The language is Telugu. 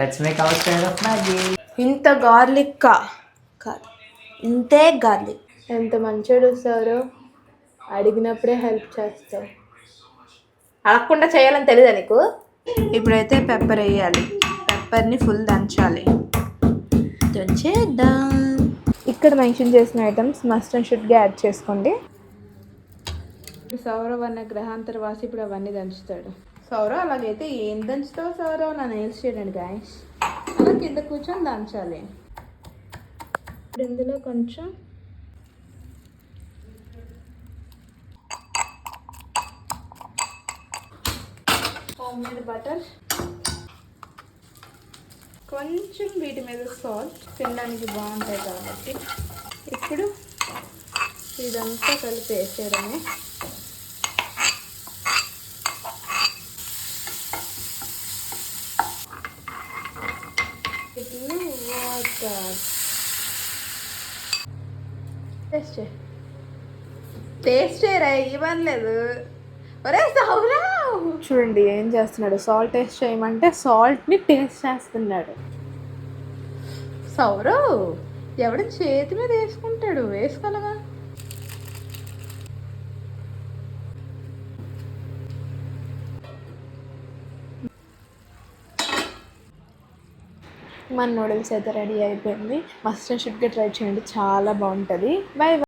Let's make our style of Maggi. ఇంత గార్లిక్ కాదు, ఇంతే గార్లిక్. ఎంత మంచిగా చూస్తారో, అడిగినప్పుడే హెల్ప్ చేస్తావు. అడగకుండా చేయాలని తెలీదా నీకు? ఇప్పుడైతే పెప్పర్ వేయాలి. పెప్పర్ని ఫుల్ దంచాలి. దంచేద్దాం. ఇక్కడ మెన్షన్ చేసిన ఐటమ్స్ మస్ట్ అండ్ షుడ్గా యాడ్ చేసుకోండి. సౌరవ్ అన్న గ్రహాంతర వాసి ఇప్పుడు అవన్నీ దంచుతాడు. సౌరవ్ అలాగైతే ఏం దంచుతావు సౌరవ్? నా నెయిల్స్ చేయండి గాయస్. అలా కింద కూర్చొని దంచాలి. ఇప్పుడు ఇందులో కొంచెం హోమ్ మేడ్ బటర్, కొంచెం వీటి మీద సాల్ట్, తినడానికి బాగుంటాయి కాబట్టి. ఇప్పుడు ఇదంతా కలిపి వేసేయడమే. ఇట్లా వాటర్ టేస్ట్ చేయరా, ఇవ్వలేదు. ఒరే సౌరవ్ చూడండి ఏం చేస్తున్నాడు. సాల్ట్ టేస్ట్ చేయమంటే సాల్ట్ని టేస్ట్ చేస్తున్నాడు. సౌరవ్ ఎవడ చేతి మీద వేసుకుంటాడు, వేసుకోలేగా. మన నూడిల్స్ అయితే రెడీ అయిపోయింది. మస్ట్ అండ్ షుడ్గా ట్రై చేయండి, చాలా బాగుంటుంది. బై.